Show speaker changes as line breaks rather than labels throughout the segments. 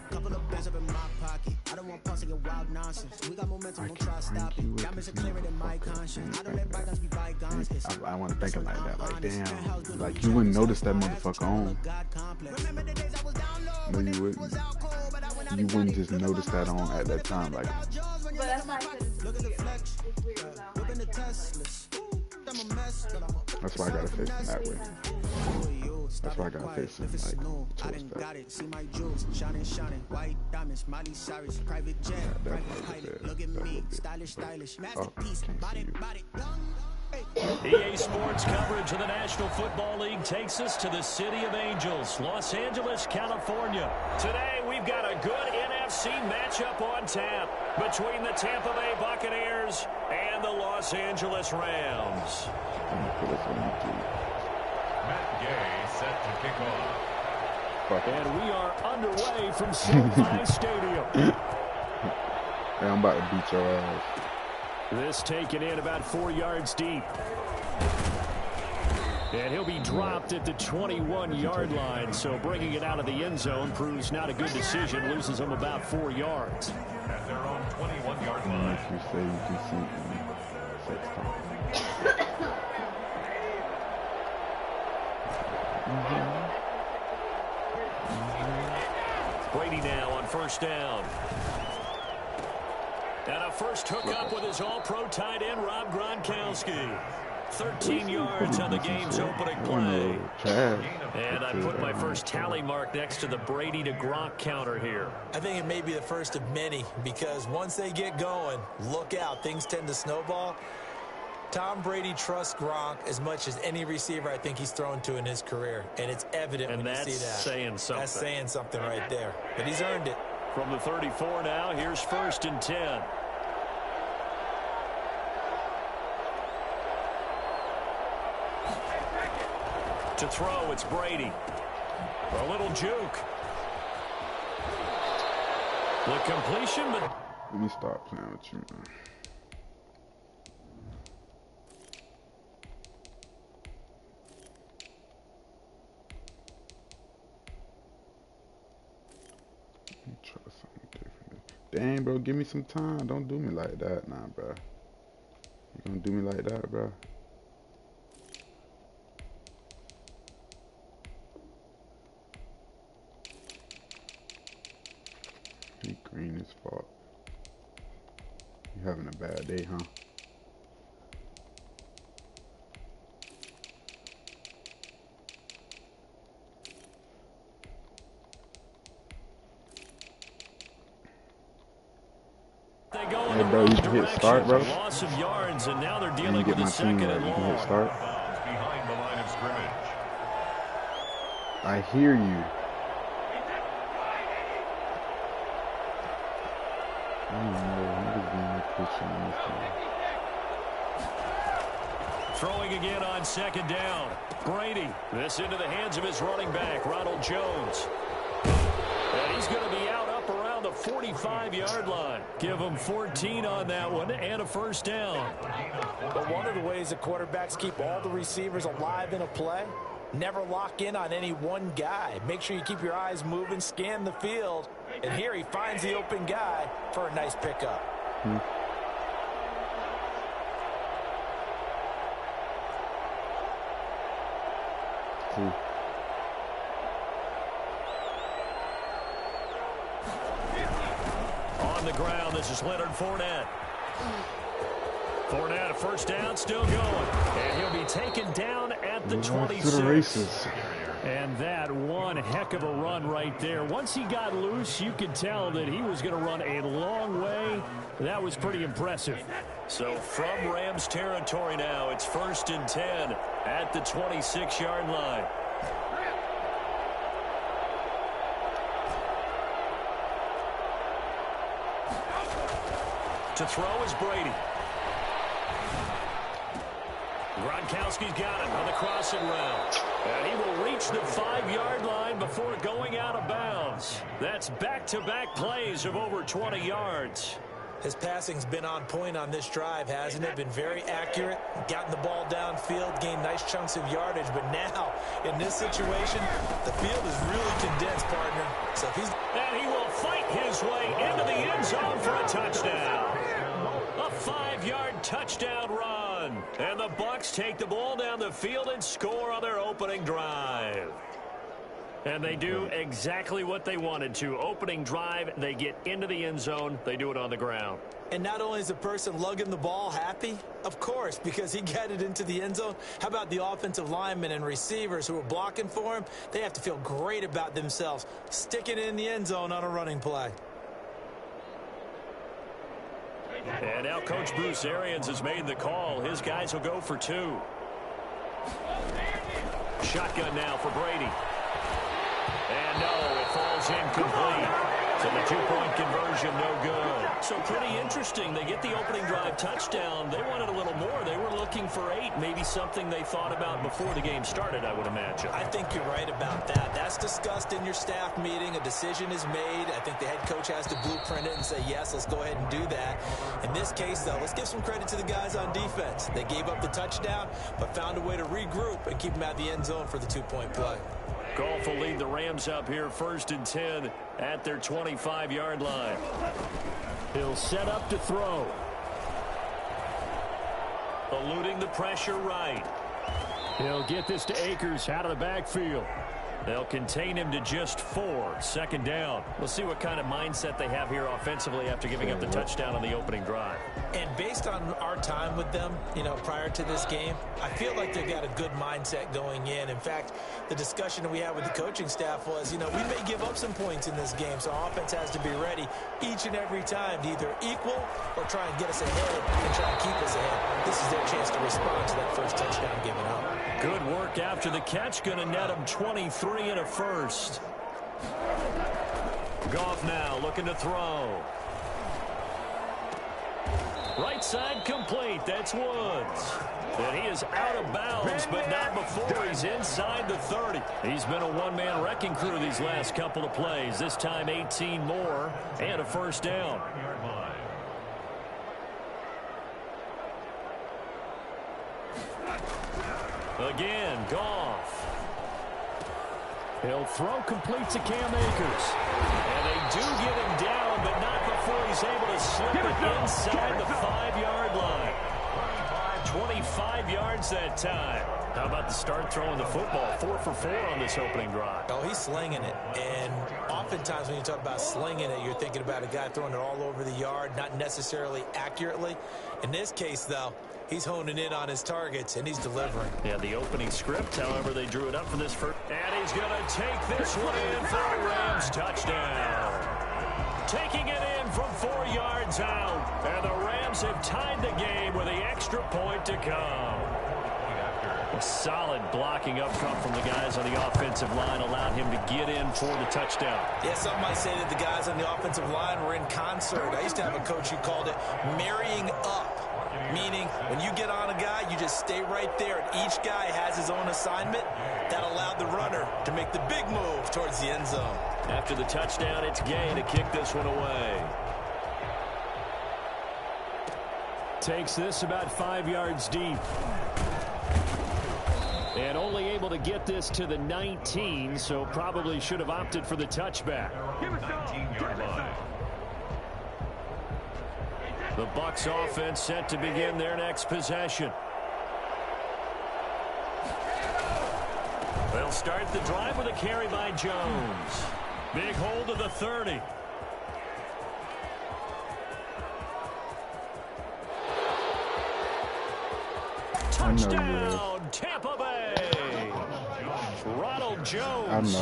Couple of bands up in my pocket. I don't want pulse and wild nonsense. We got momentum, don't try to stop it. Got me clearer than my conscience. I don't let bygones be bygones.
I want to think it like that. Like, damn. Like, you wouldn't notice that motherfucker on. No, you wouldn't. You wouldn't just notice that on at that time. Like,
but that's why I said it's weird
that's why I gotta face him that way. That's why I gotta face him like towards that.
See my jewels shining, white diamonds, Miley Cyrus, private jet, private pilot. Look at me, stylish, masterpiece, body.
EA Sports coverage of the National Football League takes us to the City of Angels, Los Angeles, California. Today, we've got a good NFC matchup on tap between the Tampa Bay Buccaneers and the Los Angeles Rams.
Matt Gay set to kick off.
And we are underway from SoFi Stadium.
Hey, I'm about to beat your ass.
This taken in about 4 yards deep. And he'll be dropped at the 21-yard line, so bringing it out of the end zone proves not a good decision. Loses him about 4 yards.
At their own 21-yard line.
You say you can see 6 times.
Brady now on first down. And a first hookup with his all-pro tight end, Rob Gronkowski. 13 yards on the game's opening play. And I put my first tally mark next to the Brady to Gronk counter here.
I think it may be the first of many, because once they get going, look out. Things tend to snowball. Tom Brady trusts Gronk as much as any receiver I think he's thrown to in his career. And it's evident when you see that.
Saying something.
That's saying something right there. But he's earned it.
From the 34 now, here's 1st and 10. To throw, it's Brady. A little juke. The completion, but...
Let me start playing with you, man. Let me try something different. Dang, bro, give me some time. Don't do me like that, nah, bro. You gonna do me like that, bro? Green as fuck. You having a bad day, huh? Hey, bro, you can hit start, bro.
Loss of yards, and now they're dealing
get
with
my
a second
team right.
and
You can
long.
hit start.
Behind the line of scrimmage.
I hear you. I don't know. I'm just being a Christian in this game.
Throwing again on 2nd down. Brady. This into the hands of his running back, Ronald Jones. And he's going to be out up around the 45-yard line. Give him 14 on that one and a 1st down.
But one of the ways the quarterbacks keep all the receivers alive in a play, never lock in on any one guy. Make sure you keep your eyes moving, scan the field. And here he finds the open guy for a nice pickup.
On the ground, this is Leonard Fournette. Fournette, a 1st down, still going. And he'll be taken down at the 26. And that one heck of a run right there. Once he got loose, you could tell that he was going to run a long way. That was pretty impressive. So from Rams territory now, it's 1st and 10 at the 26-yard line. To throw is Brady. Gronkowski's got it on the crossing route. And he will reach the 5-yard line before going out of bounds. That's back-to-back plays of over 20 yards.
His passing's been on point on this drive, hasn't it? Been very accurate, gotten the ball downfield, gained nice chunks of yardage. But now, in this situation, the field is really condensed, partner. So if he's...
And he will fight his way into the end zone for a touchdown. A 5-yard touchdown run. And the Bucs take the ball down the field and score on their opening drive. And they do exactly what they wanted to. Opening drive, they get into the end zone. They do it on the ground.
And not only is the person lugging the ball happy, of course, because he got it into the end zone. How about the offensive linemen and receivers who are blocking for him? They have to feel great about themselves, sticking it in the end zone on a running play.
And now Coach Bruce Arians has made the call. His guys will go for 2. Shotgun now for Brady. And no, it falls incomplete. So the 2-point conversion, no good. So pretty interesting. They get the opening drive touchdown. They wanted a little more. They were looking for 8, maybe something they thought about before the game started, I would imagine.
I think you're right about that. That's discussed in your staff meeting. A decision is made. I think the head coach has to blueprint it and say, yes, let's go ahead and do that. In this case, though, let's give some credit to the guys on defense. They gave up the touchdown, but found a way to regroup and keep them out of the end zone for the 2-point play.
Goff will lead the Rams up here 1st and 10 at their 25-yard line. He'll set up to throw. Eluding the pressure right. He'll get this to Akers out of the backfield. They'll contain him to just 4. 2nd down. We'll see what kind of mindset they have here offensively after giving up the touchdown on the opening drive.
And based on our time with them, prior to this game, I feel like they've got a good mindset going in. In fact, the discussion that we had with the coaching staff was, we may give up some points in this game, so our offense has to be ready each and every time to either equal or try and get us ahead and try and keep us ahead. This is their chance to respond to that first touchdown given up.
Good work after the catch. Going to net him 23 and a first. Goff now looking to throw. Right side complete. That's Woods. And he is out of bounds, but not before he's inside the 30. He's been a one-man wrecking crew these last couple of plays. This time 18 more and a first down. Again, Goff. He'll throw complete to Cam Akers. And they do get him down, but not before he's able to slip it inside the 5-yard line. 25 yards that time. How about the start throwing the football? 4 for 4 on this opening drive.
Oh, he's slinging it. And oftentimes when you talk about slinging it, you're thinking about a guy throwing it all over the yard, not necessarily accurately. In this case, though, he's honing in on his targets, and he's delivering.
Yeah, the opening script, however, they drew it up for this first. And he's going to take this one in for a Rams touchdown. Taking it in from 4 yards out. And the Rams have tied the game with the extra point to come. A solid blocking up front from the guys on the offensive line allowed him to get in for the touchdown.
Yeah, some might say that the guys on the offensive line were in concert. I used to have a coach who called it marrying up. Meaning, when you get on a guy, you just stay right there, and each guy has his own assignment. That allowed the runner to make the big move towards the end zone.
After the touchdown, it's Gay to kick this one away. Takes this about 5 yards deep. And only able to get this to the 19, so probably should have opted for the touchback.
19-yard line.
The Bucs offense set to begin their next possession. They'll start the drive with a carry by Jones. Big hold of the 30. Touchdown, Tampa Bay. Ronald Jones.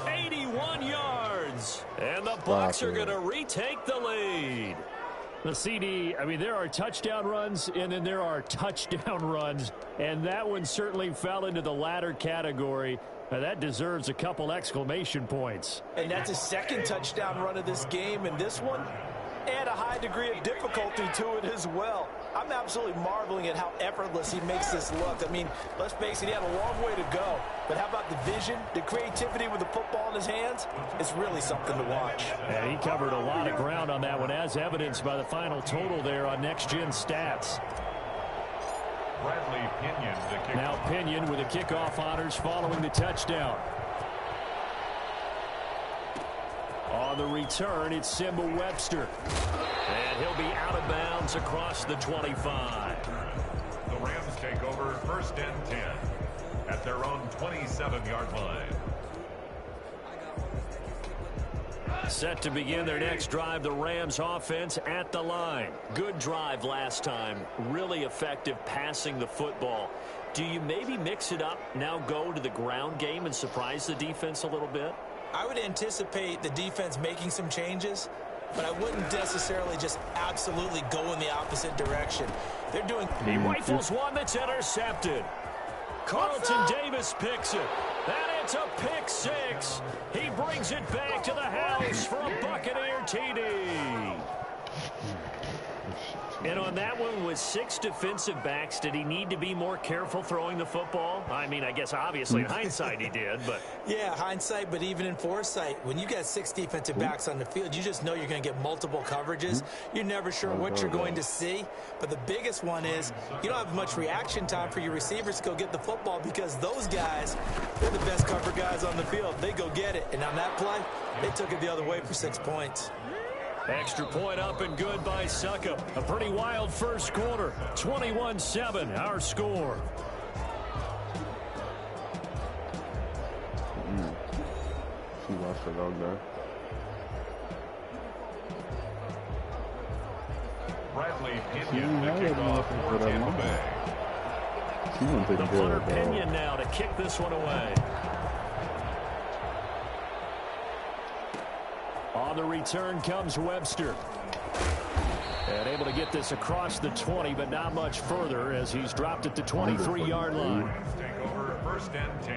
81 yards. And the Bucs are going to retake the lead. The CD, I mean, there are touchdown runs, and then there are touchdown runs, and that one certainly fell into the latter category. Now, that deserves a couple exclamation points.
And that's his second touchdown run of this game, and this one, add a high degree of difficulty to it as well. I'm absolutely marveling at how effortless he makes this look. I mean, let's face it, he had a long way to go. But how about the vision, the creativity with the football in his hands? It's really something to watch.
And he covered a lot of ground on that one, as evidenced by the final total there on Next Gen Stats.
Bradley Pinion, the kickoff.
Now Pinion with the kickoff honors following the touchdown. On the return, it's Simba Webster. And he'll be out of bounds across the 25.
The Rams take over 1st and 10 at their own 27-yard line.
Set to begin their next drive, the Rams offense at the line. Good drive last time. Really effective passing the football. Do you maybe mix it up, now go to the ground game and surprise the defense a little bit?
I would anticipate the defense making some changes, but I wouldn't necessarily just absolutely go in the opposite direction. They're doing...
He rifles one that's intercepted. Carlton Davis picks it. And it's a pick six. He brings it back to the house for a Buccaneer TD. And on that one, with 6 defensive backs, did he need to be more careful throwing the football? I mean, I guess obviously in hindsight he did, but...
Yeah, hindsight, but even in foresight, when you got 6 defensive backs on the field, you just know you're going to get multiple coverages. You're never sure what you're going to see. But the biggest one is you don't have much reaction time for your receivers to go get the football because those guys, they're the best cover guys on the field. They go get it. And on that play, they took it the other way for 6 points.
Extra point up and good by Succop. A pretty wild first quarter. 21-7, our score.
He lost the log there.
Bradley Pinion, the kickoff for Tampa Bay.
The punter Pinion now to kick this one away. On the return comes Webster. And able to get this across the 20, but not much further as he's dropped it to 23-yard line.
Rams take over 1st and 10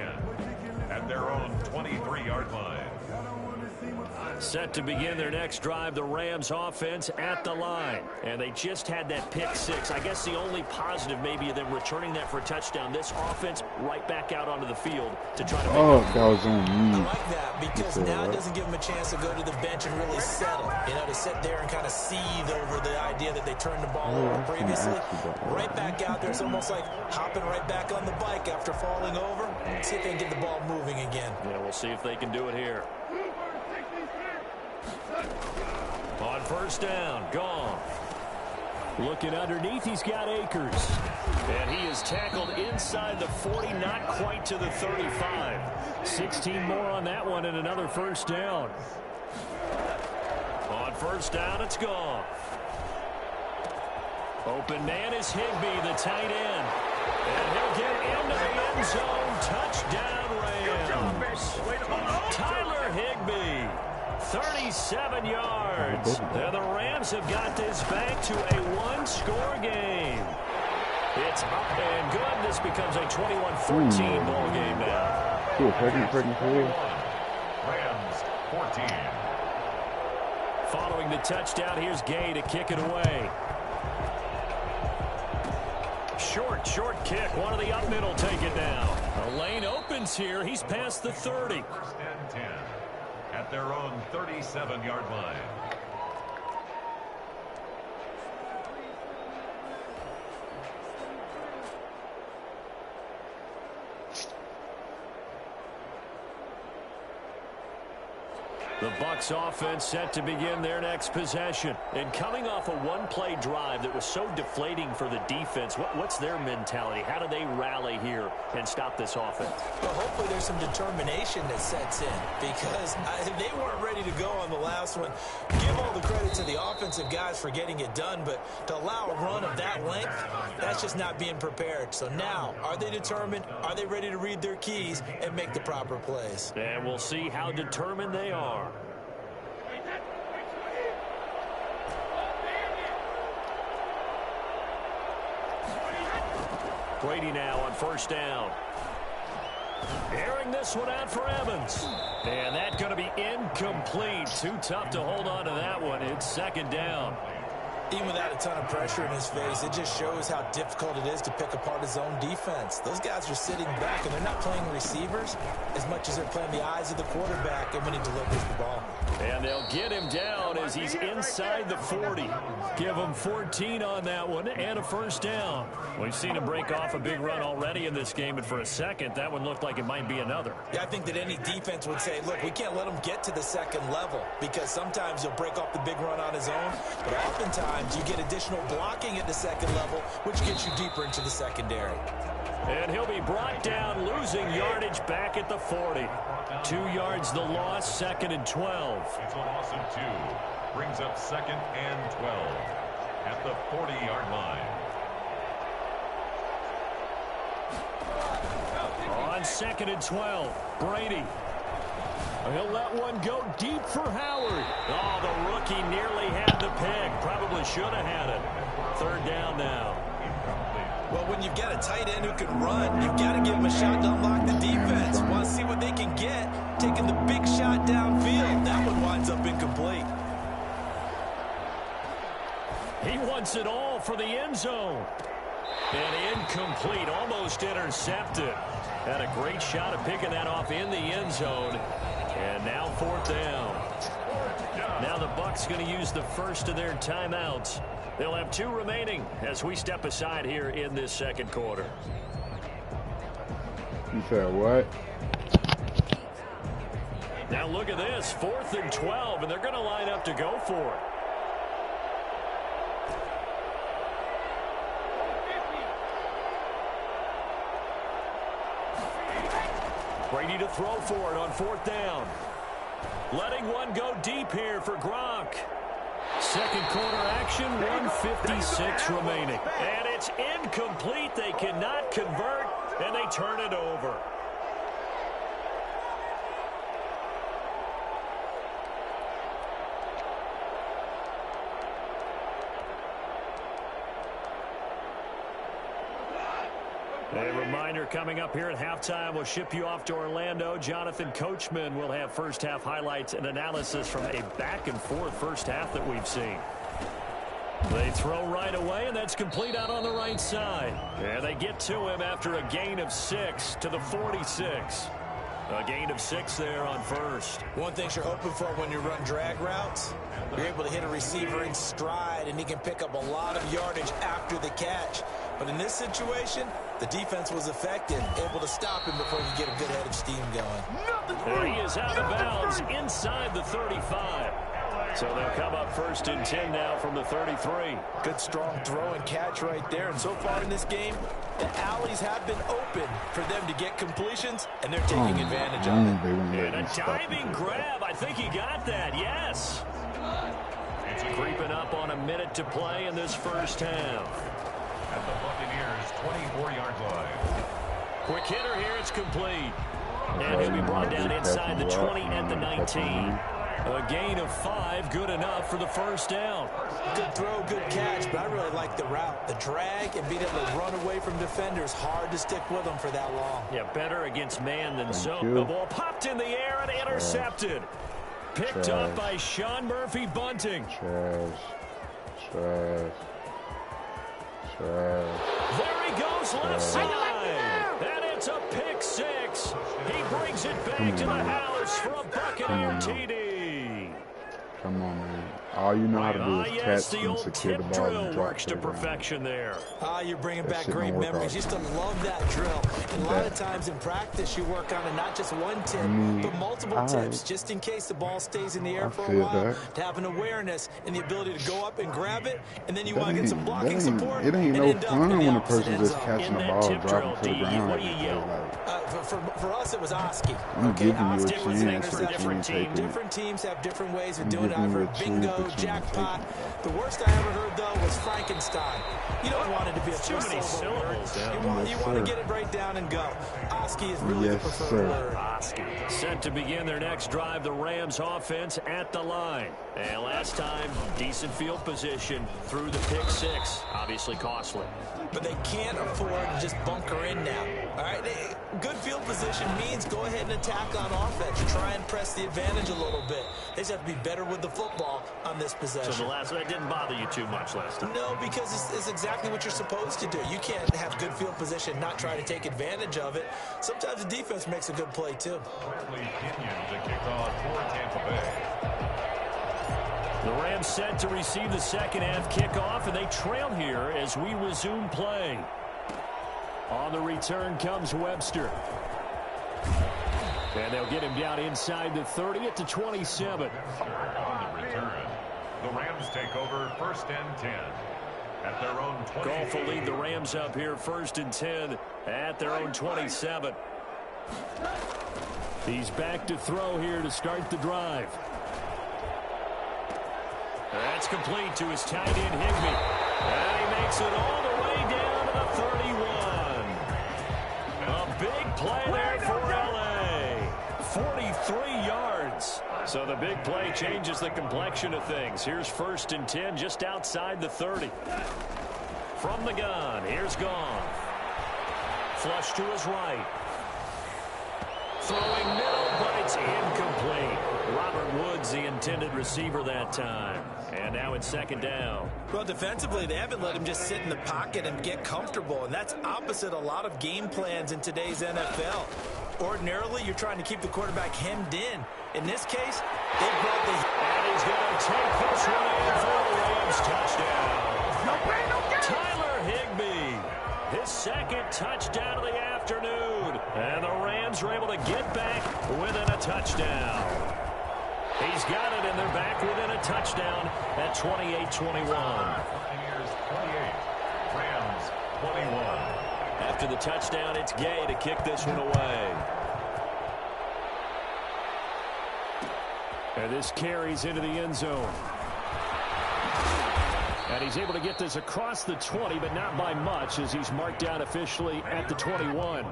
at their own 23-yard line.
Set to begin their next drive, the Rams offense at the line. And they just had that pick six. I guess the only positive maybe of them returning that for a touchdown. This offense right back out onto the field to try to make
that was on me.
I like that because now it doesn't give them a chance to go to the bench and really settle. You know, to sit there and kind of seethe over the idea that they turned the ball over previously. Right back out there. It's almost like hopping right back on the bike after falling over. See if they can get the ball moving again.
Yeah, we'll see if they can do it here. On first down, gone. Looking underneath, he's got Akers. And he is tackled inside the 40, not quite to the 35. 16 more on that one and another first down. On first down, it's gone. Open man is Higbee, the tight end. And he'll get into the end zone. Touchdown, Rams. Tyler Higbee. 37 yards. And the Rams have got this back to a one-score game. It's up and good. This becomes a 21-14 ball game now.
Rams 14.
Following the touchdown, here's Gay to kick it away. Short kick. One of the up middle take it down. The lane opens here. He's past the 30.
1st and 10 at their own 37-yard line.
The Bucs offense set to begin their next possession. And coming off a one-play drive that was so deflating for the defense, what's their mentality? How do they rally here and stop this offense?
Well, hopefully there's some determination that sets in because they weren't ready to go on the last one. Give all the credit to the offensive guys for getting it done, but to allow a run of that length, that's just not being prepared. So now, are they determined? Are they ready to read their keys and make the proper plays?
And we'll see how determined they are. Brady now on first down. Airing this one out for Evans. And that's going to be incomplete. Too tough to hold on to that one. It's second down.
Even without a ton of pressure in his face, it just shows how difficult it is to pick apart his own defense. Those guys are sitting back, and they're not playing receivers as much as they're playing the eyes of the quarterback and when he delivers the ball.
And they'll get him down as he's inside the 40. Give him 14 on that one and a first down. We've seen him break off a big run already in this game, but for a second, that one looked like it might be another.
Yeah, I think that any defense would say, look, we can't let him get to the second level because sometimes he'll break off the big run on his own, but oftentimes you get additional blocking at the second level, which gets you deeper into the secondary.
And he'll be brought down, losing yardage back at the 40. 2 yards the loss, 2nd and 12.
It's a loss of 2. Brings up 2nd and 12 at the 40-yard line.
On 2nd and 12, Brady. He'll let one go deep for Howard. Oh, the rookie nearly had the pick. Probably should have had it. 3rd down now.
Well, when you've got a tight end who can run, you've got to give him a shot to unlock the defense. Want to see what they can get. Taking the big shot downfield. That one winds up incomplete.
He wants it all for the end zone. And incomplete, almost intercepted. Had a great shot at picking that off in the end zone. And now 4th down. Now the Bucs going to use the first of their timeouts. They'll have 2 remaining as we step aside here in this second quarter.
You said what?
Now look at this, 4th and 12, and they're going to line up to go for it. Brady to throw for it on 4th down. Letting one go deep here for Gronk. Second quarter action, 1:56 remaining. And it's incomplete. They cannot convert, and they turn it over. A reminder coming up here at halftime, we'll ship you off to Orlando. Jonathan Coachman will have first half highlights and analysis from a back and forth first half that we've seen. They throw right away, and that's complete out on the right side. And they get to him after a gain of 6 to the 46. A gain of 6 there on first.
One thing you're hoping for when you run drag routes, you're able to hit a receiver in stride, and he can pick up a lot of yardage after the catch. But in this situation, the defense was effective, able to stop him before he could get a good head of steam going.
And he is out of bounds inside the 35. So they'll come up 1st and 10 now from the 33.
Good strong throw and catch right there. And so far in this game, the alleys have been open for them to get completions, and they're taking advantage of it.
And a diving grab. I think he got that. Yes. It's creeping up on a minute to play in this first half.
At the Buccaneers' 24-yard line.
Quick hitter here. It's complete. And he'll be brought down inside the 20 at the 19. A gain of 5, good enough for the first down.
Good throw, good catch, but I really like the route. The drag and being able to run away from defenders, hard to stick with them for that long.
Yeah, better against man than zone. The ball popped in the air and intercepted. Picked up by Sean Murphy Bunting.
Trash.
There he goes, left side. And it's a pick 6. He brings it back to the house for a Buccaneer TD.
Come on, man. All you know how to do is catch and secure the ball and drop
works to perfection there.
You're bringing back great memories. Used to love that drill. And a lot of times in practice, you work on it, not just one tip, but multiple tips, just in case the ball stays in the air for a while, to have an awareness and the ability to go up and grab it, and then you want to get some blocking support.
It ain't no fun when a person just catching the ball and dropping to the ground.
For us, it was Oski.
I'm giving you a chance
for different teams. Different teams have different ways of doing it. I've heard bingo, jackpot. The worst I ever heard, though, was Frankenstein. You don't want it to be a two-syllable word. You want to get it right down and go. Oski is really the preferred word.
Oski set to begin their next drive. The Rams offense at the line. And last time, decent field position through the pick 6. Obviously costly.
But they can't afford to just bunker in now. All right? Good field position means go ahead and attack on offense. Try and press the advantage a little bit. They just have to be better with the football on this possession.
So that didn't bother you too much last time?
No, because it's exactly what you're supposed to do. You can't have good field position, not try to take advantage of it. Sometimes the defense makes a good play, too.
Quickly Kenyon to kick off for Tampa Bay.
The Rams set to receive the second half kickoff, and they trail here as we resume play. On the return comes Webster. And they'll get him down inside the 30 at the 27.
On the return, the Rams take over 1st and 10 at their own 20.
Goff will lead the Rams up here 1st and 10 at their own 27. He's back to throw here to start the drive. That's complete to his tight end, Higbee. And he makes it all the way down to the 31. A big play there for L.A. 43 yards. So the big play changes the complexion of things. Here's 1st and 10 just outside the 30. From the gun, here's Goff. Flush to his right. Throwing middle, but it's incomplete. Robert Woods, the intended receiver that time. And now it's 2nd down.
Well, defensively, they haven't let him just sit in the pocket and get comfortable, and that's opposite a lot of game plans in today's NFL. Ordinarily, you're trying to keep the quarterback hemmed in. In this case, they brought the...
And he's going to take this one in for a Rams touchdown. Tyler Higbee, his 2nd touchdown of the afternoon. And the Rams are able to get back within a touchdown. He's got it, and they're back within a touchdown at 28-21.
Buccaneers 28, Rams 21.
After the touchdown, it's Gay to kick this one away. And this carries into the end zone. And he's able to get this across the 20, but not by much, as he's marked down officially at the 21.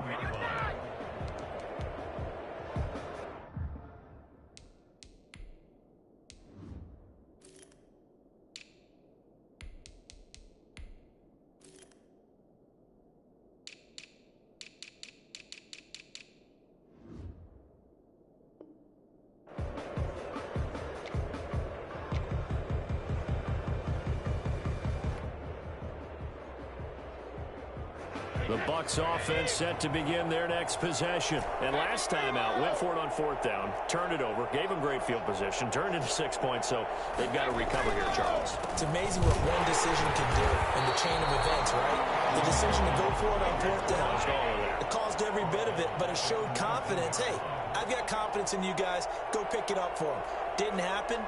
The Bucs offense set to begin their next possession. And last time out, went for it on 4th down, turned it over, gave them great field position, turned into 6 points, so they've got to recover here, Charles.
It's amazing what one decision can do in the chain of events, right? The decision to go for it on 4th down. It caused every bit of it, but it showed confidence. Hey, I've got confidence in you guys. Go pick it up for them. Didn't happen.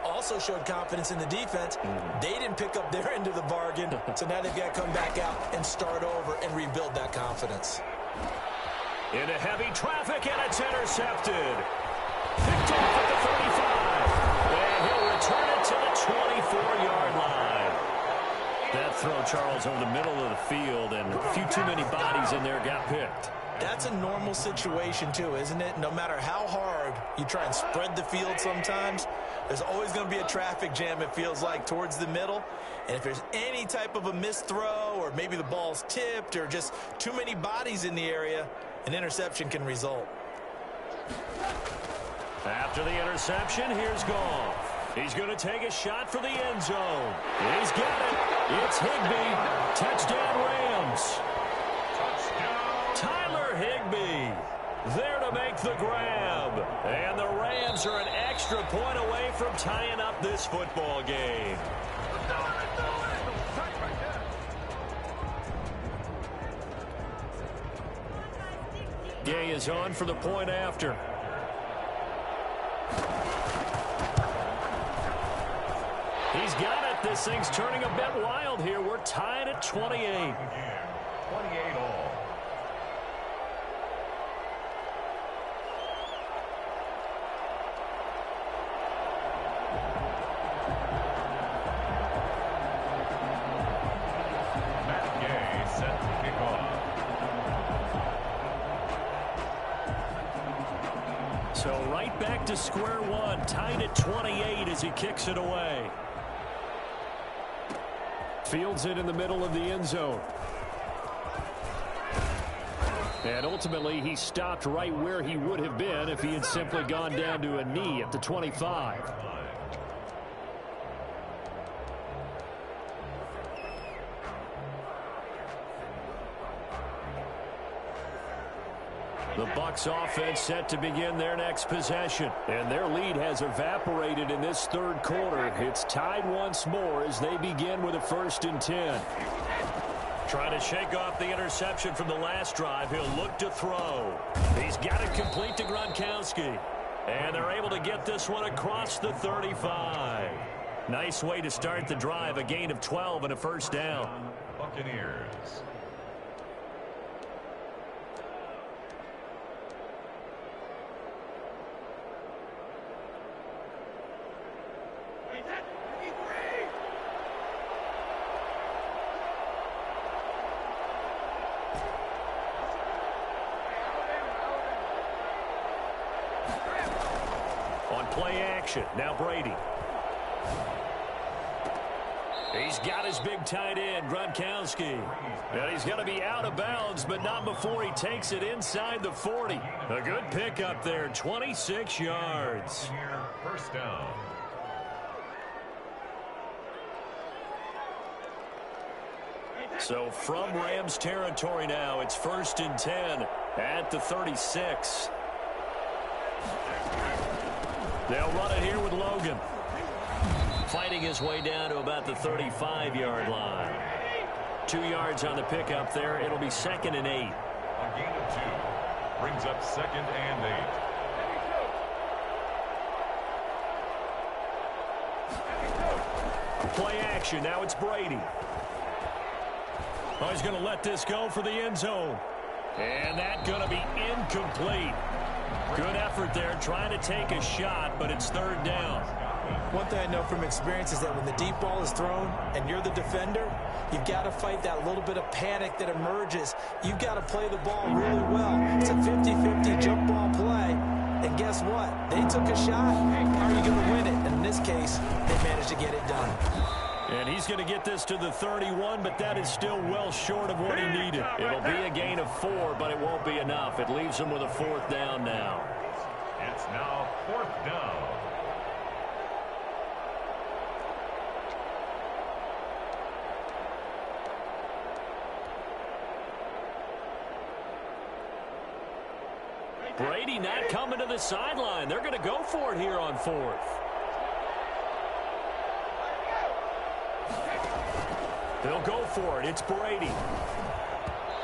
Also showed confidence in the defense. They didn't pick up their end of the bargain, so now they've got to come back out and start over and rebuild that confidence.
Into heavy traffic, and it's intercepted. Picked off at the 35. And he'll return it to the 24-yard line. That throw, Charles, over the middle of the field, and a few too many bodies in there got picked.
That's a normal situation, too, isn't it? No matter how hard you try and spread the field sometimes, there's always going to be a traffic jam, it feels like, towards the middle. And if there's any type of a missed throw, or maybe the ball's tipped, or just too many bodies in the area, an interception can result.
After the interception, here's Goff. He's going to take a shot for the end zone. He's got it. It's Higbee. Touchdown, Rams. Tyler Higbee there to make the grab. And the Rams are an extra point away from tying up this football game. Gay is on for the point after. He's got it. This thing's turning a bit wild here. We're tied at 28.
28 all.
So right back to square one, tied at 28 as he kicks it away. Fields it in the middle of the end zone. And ultimately, he stopped right where he would have been if he had simply gone down to a knee at the 25. The Bucs offense set to begin their next possession. And their lead has evaporated in this third quarter. It's tied once more as they begin with a 1st and 10. Trying to shake off the interception from the last drive. He'll look to throw. He's got it complete to Gronkowski. And they're able to get this one across the 35. Nice way to start the drive. A gain of 12 and a 1st down.
Buccaneers.
Play action. Now Brady. He's got his big tight end, Gronkowski. And he's going to be out of bounds, but not before he takes it inside the 40. A good pickup there, 26 yards.
1st down.
So from Rams territory now, it's 1st and 10 at the 36. They'll run it here with Logan. Fighting his way down to about the 35-yard line. 2 yards on the pickup there. It'll be 2nd and 8.
A gain of 2. Brings up 2nd and 8.
Play action. Now it's Brady. Oh, he's going to let this go for the end zone. And that's going to be incomplete. Good effort there, trying to take a shot, but it's 3rd down.
One thing I know from experience is that when the deep ball is thrown and you're the defender, you've got to fight that little bit of panic that emerges. You've got to play the ball really well. It's a 50-50 jump ball play. And guess what? They took a shot. How are you going to win it? And in this case, they managed to get it done.
And he's going to get this to the 31, but that is still well short of what he needed. It'll be a gain of 4, but it won't be enough. It leaves him with a 4th down now.
It's now 4th down.
Brady not coming to the sideline. They're going to go for it here on 4th. They'll go for it. It's Brady.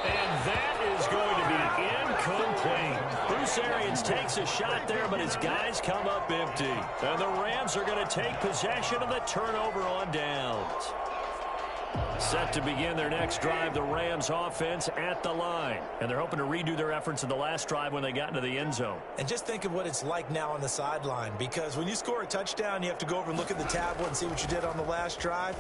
And that is going to be incomplete. Bruce Arians takes a shot there, but his guys come up empty. And the Rams are going to take possession of the turnover on downs. Set to begin their next drive, the Rams offense at the line. And they're hoping to redo their efforts in the last drive when they got into the end zone.
And just think of what it's like now on the sideline, because when you score a touchdown, you have to go over and look at the tablet and see what you did on the last drive.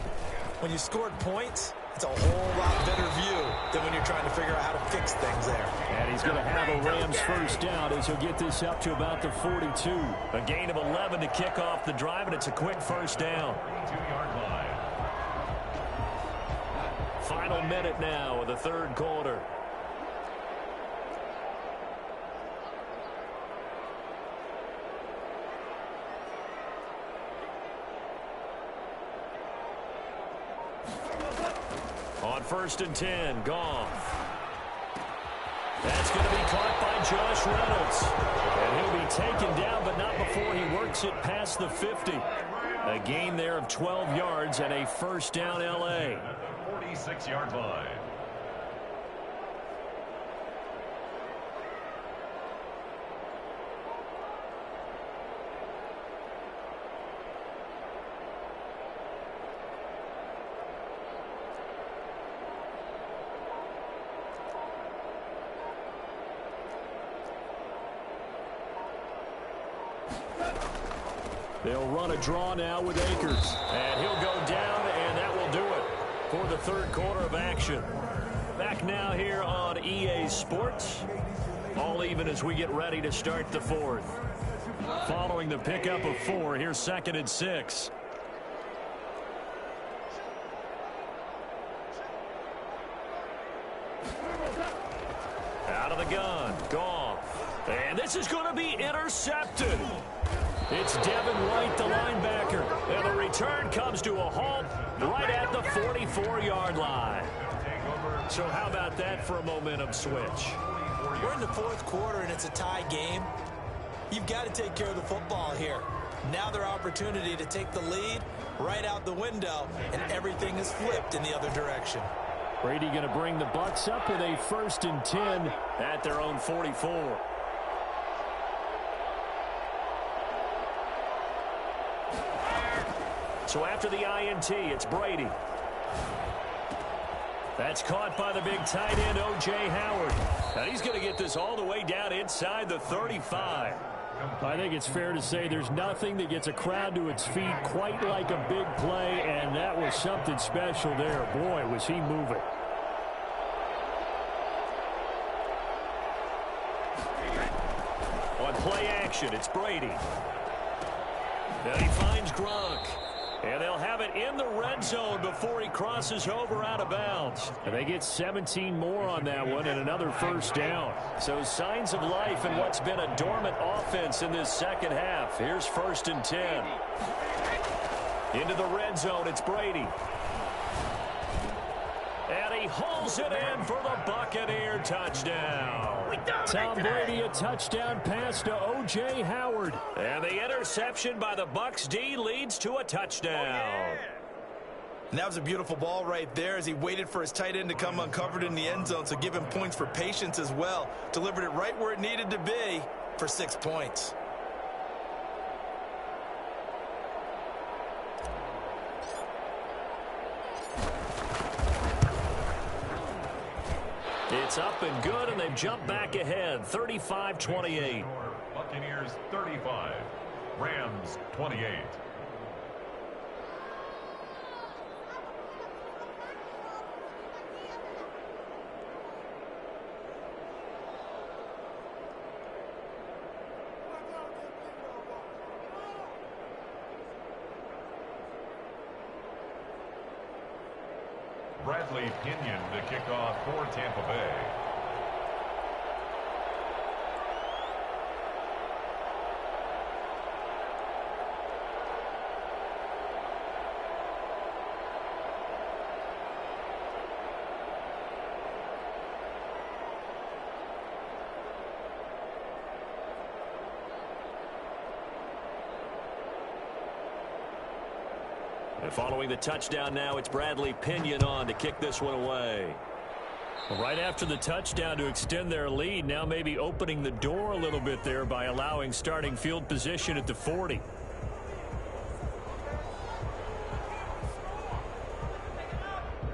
When you scored points, it's a whole lot better view than when you're trying to figure out how to fix things there.
And he's going to have a Rams 1st down as he'll get this up to about the 42. A gain of 11 to kick off the drive, and it's a quick 1st down.
2-yard line.
Final minute now of the 3rd quarter. On 1st and 10, Goff. That's going to be caught by Josh Reynolds. And he'll be taken down, but not before he works it past the 50. A gain there of 12 yards and a 1st down L.A.
46-yard line.
They'll run a draw now with Akers. And he'll go down, and that will do it for the 3rd quarter of action. Back now here on EA Sports. All even as we get ready to start the 4th. Following the pickup of 4, here's 2nd and 6. Out of the gun. Goff. And this is going to be intercepted. It's Devin White, the linebacker. And the return comes to a halt right at the 44-yard line. So how about that for a momentum switch?
We're in the fourth quarter, and it's a tie game. You've got to take care of the football here. Now their opportunity to take the lead right out the window, and everything is flipped in the other direction.
Brady going to bring the Bucs up with a 1st and 10 at their own 44. So after the INT, it's Brady. That's caught by the big tight end, O.J. Howard. And he's going to get this all the way down inside the 35. I think it's fair to say there's nothing that gets a crowd to its feet quite like a big play, and that was something special there. Boy, was he moving. On play action, it's Brady. Then he finds Gronk. And they'll have it in the red zone before he crosses over out of bounds. And they get 17 more on that one and another 1st down. So signs of life in what's been a dormant offense in this second half. Here's 1st and 10. Into the red zone, it's Brady. And he hauls it in for the Buccaneer touchdown. Tom Brady, a touchdown pass to O.J. Howard. And the interception by the Bucs D leads to a touchdown.
And that was a beautiful ball right there as he waited for his tight end to come uncovered in the end zone, so give him points for patience as well. Delivered it right where it needed to be for 6 points.
It's up and good, and they've jumped back ahead, 35-28.
Buccaneers 35, Rams 28. Bradley Pinion to kick off for Tampa Bay.
And following the touchdown now, it's Bradley Pinion on to kick this one away. Well, right after the touchdown to extend their lead, now maybe opening the door a little bit there by allowing starting field position at the 40.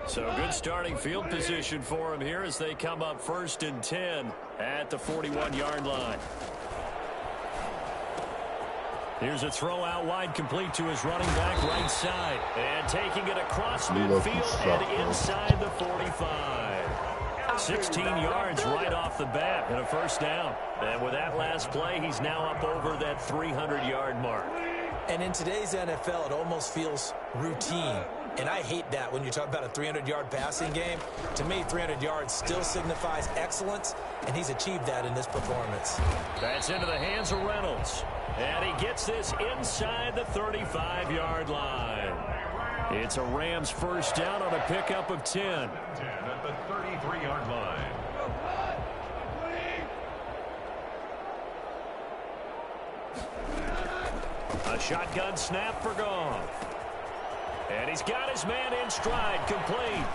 So good starting field position for him here as they come up 1st and 10 at the 41-yard line. Here's a throw out wide, complete to his running back right side. And taking it across midfield and inside the 45. 16 yards right off the bat and a 1st down. And with that last play, he's now up over that 300-yard mark.
And in today's NFL, it almost feels routine. And I hate that when you talk about a 300-yard passing game. To me, 300 yards still signifies excellence, and he's achieved that in this performance.
That's into the hands of Reynolds. And he gets this inside the 35-yard line. It's a Rams 1st down on a pickup of 10.
10 at the 33-yard line.
A shotgun snap for Goff. And he's got his man in stride, complete.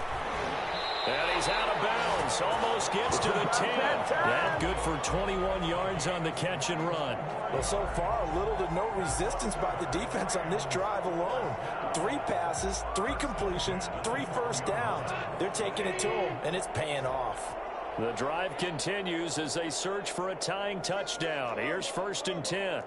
And he's out of bounds, almost gets to the 10. That good for 21 yards on the catch and run.
Well, so far, little to no resistance by the defense on this drive alone. 3 passes, 3 completions, 3 1st downs. They're taking it to him, and it's paying off.
The drive continues as they search for a tying touchdown. Here's 1st and 10.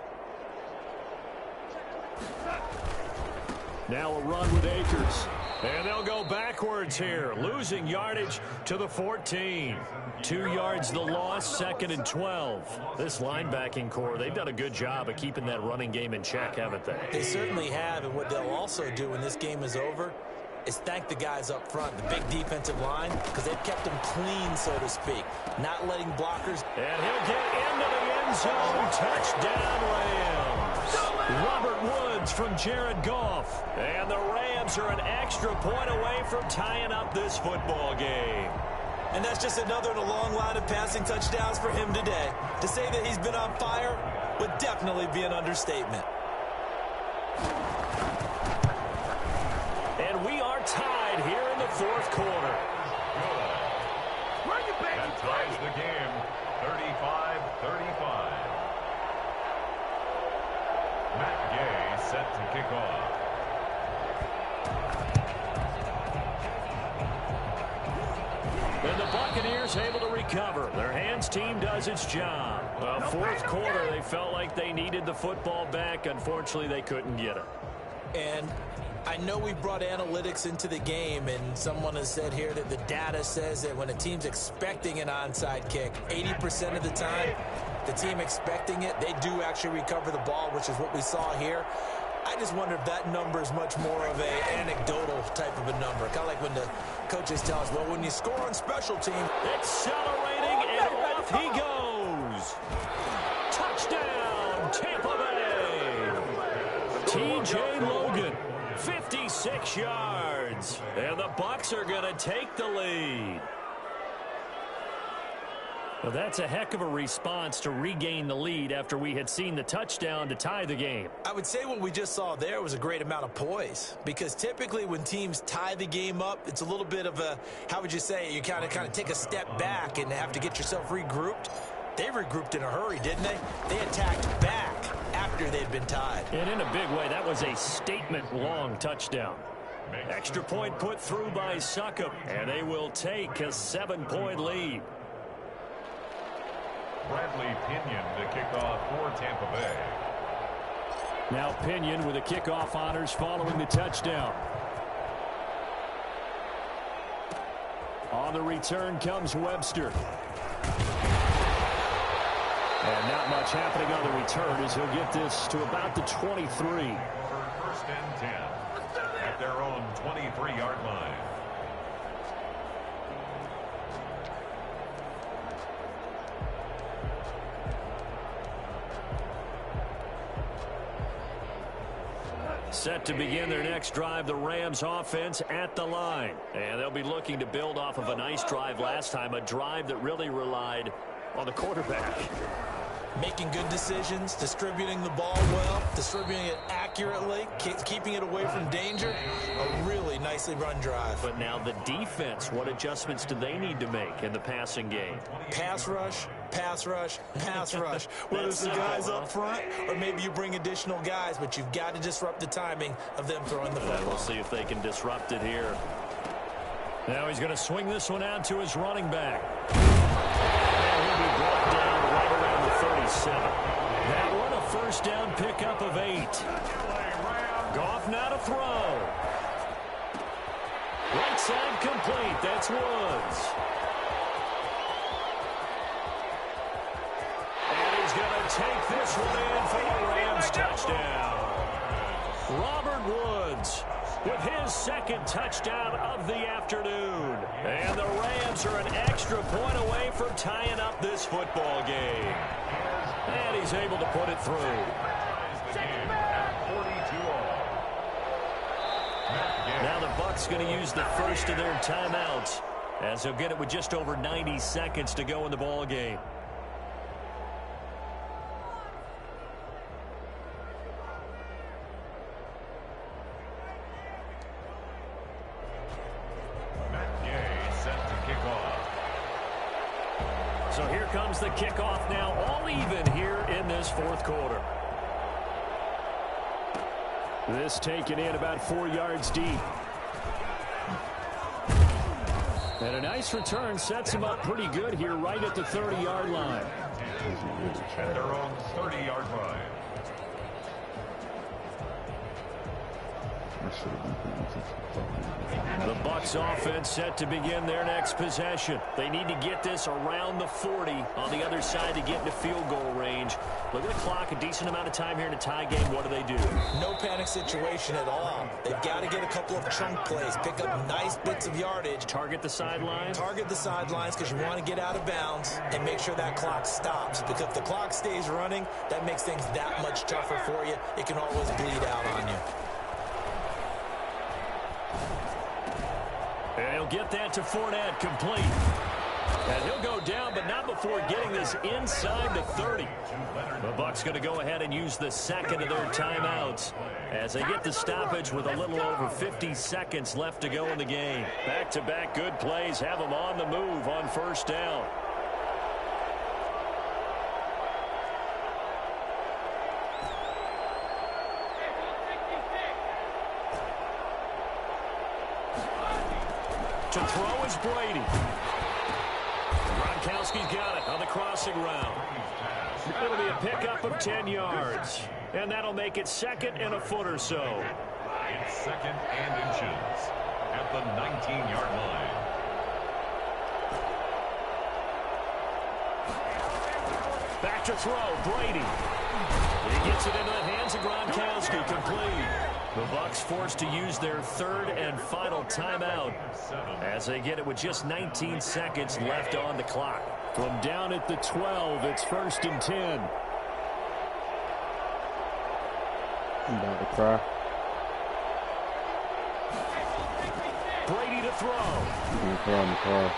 Now a run with Akers. And they'll go backwards here, losing yardage to the 14. 2 yards the loss, 2nd and 12. This linebacking core, they've done a good job of keeping that running game in check, haven't they?
They certainly have, and what they'll also do when this game is over, is thank the guys up front, the big defensive line, because they've kept them clean, so to speak, not letting blockers.
And he'll get into the end zone. Touchdown, Rams. Robert Woods from Jared Goff. And the Rams are an extra point away from tying up this football game.
And that's just another in a long line of passing touchdowns for him today. To say that he's been on fire would definitely be an understatement.
And we are tied here in the fourth quarter.
That ties the game, 35-35. Matt Gay set to kick off.
And the Buccaneers able to recover. Their hands team does its job. Well, fourth quarter, they felt like they needed the football back. Unfortunately, they couldn't get it.
And I know we brought analytics into the game, and someone has said here that the data says that when a team's expecting an onside kick, 80% of the time, the team expecting it, they do actually recover the ball, which is what we saw here. I just wonder if that number is much more of an anecdotal type of a number. Kind of like when the coaches tell us, well, when you score on special team.
Accelerating, and off he goes. Touchdown, Tampa Bay. T.J. Logan, 56 yards. And the Bucs are going to take the lead. Well, that's a heck of a response to regain the lead after we had seen the touchdown to tie the game.
I would say what we just saw there was a great amount of poise, because typically when teams tie the game up, it's a little bit of a, how would you say, you kind of take a step back and have to get yourself regrouped. They regrouped in a hurry, didn't they? They attacked back after they'd been tied.
And in a big way, that was a statement-long touchdown. Extra point put through by Succop, and they will take a 7-point lead.
Bradley Pinion to kick off for Tampa Bay.
Now Pinion with the kickoff honors following the touchdown. On the return comes Webster. And not much happening on the return as he'll get this to about the 23.
First and 10 at their own 23-yard line.
Set to begin their next drive, the Rams offense at the line. And they'll be looking to build off of a nice drive last time, a drive that really relied on the quarterback.
Making good decisions, distributing the ball well, distributing it accurately, keeping it away from danger. A really nicely run drive.
But now the defense, what adjustments do they need to make in the passing game?
Pass rush, pass rush, pass rush. Whether it's the guys up front or maybe you bring additional guys, but you've got to disrupt the timing of them throwing the football.
We'll see if they can disrupt it here. Now he's going to swing this one out to his running back. And he'll be brought down right around the 37. That one a first down pickup of 8. Goff now to throw. Right side complete. That's Woods. And he's going to take this one in for the Rams touchdown. Robert Woods with his second touchdown of the afternoon. And the Rams are an extra point away from tying up this football game. And he's able to put it through. Now the Bucs going to use the first of their timeouts, as they'll get it with just over 90 seconds to go in the ball game. So here comes the kickoff now, all even here in this fourth quarter. This taken in about 4 yards deep. And a nice return sets him up pretty good here right at the 30-yard line.
At their own 30-yard line.
The Bucs offense set to begin their next possession. They need to get this around the 40 on the other side to get into field goal range. Look at the clock, a decent amount of time here in a tie game. What do they do?
No panic situation at all. They've got to get a couple of chunk plays, pick up nice bits of yardage.
Target the sidelines?
Target the sidelines because you want to get out of bounds and make sure that clock stops. Because if the clock stays running, that makes things that much tougher for you. It can always bleed out on you.
And he'll get that to Fournette, complete. And he'll go down, but not before getting this inside the 30. The Bucs going to go ahead and use the second of their timeouts as they get the stoppage with a little over 50 seconds left to go in the game. Back-to-back good plays have them on the move on first down. To throw is Brady. Gronkowski's got it on the crossing route. It'll be a pickup of 10 yards. And that'll make it second and a foot or so.
It's second and inches at the 19-yard line.
Back to throw, Brady. He gets it into the hands of Gronkowski, complete. The Bucs forced to use their third and final timeout as they get it with just 19 seconds left on the clock. From down at the 12, it's first and 10.
I'm about to cry.
Brady to throw.
I'm going to cry in the car.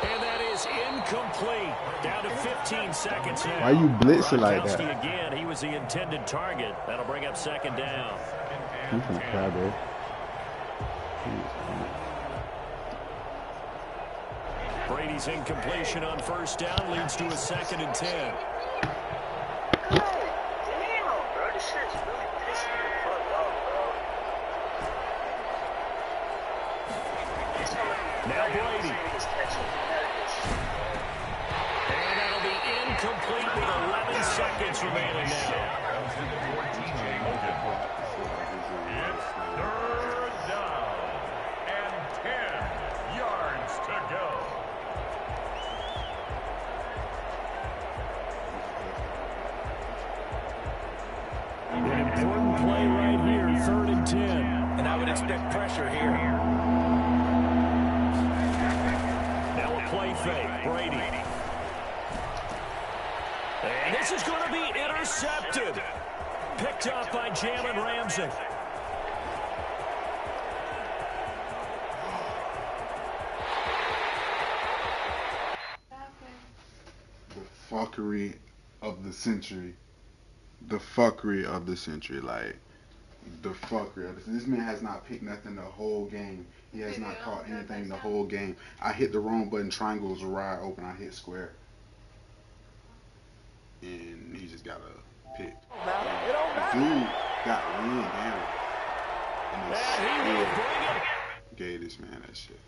And that is incomplete. Down to 15 seconds now.
Why you blitzing like that?
Gronkowski again, he was the intended target. That'll bring up second down.
He's going to cry, bro.
Brady's incompletion on first down leads to a second and 10.
Damn, bro, this shit's really pissing the fuck off, bro.
Now Brady. And that'll be incomplete with 11 seconds remaining now.
It's third down and 10 yards to go.
An important play right here, third and 10.
And I would expect pressure here.
Now a play fake, Brady. And this is going to be intercepted. Picked up by Jalen Ramsey.
The fuckery of the century. The fuckery of the century. Like, the fuckery of this man has not picked nothing the whole game. He has not caught anything the whole game. I hit the wrong button. Triangles were wide open. I hit square. And he just got a pick. The dude got leaned down. And he gave this man that shit.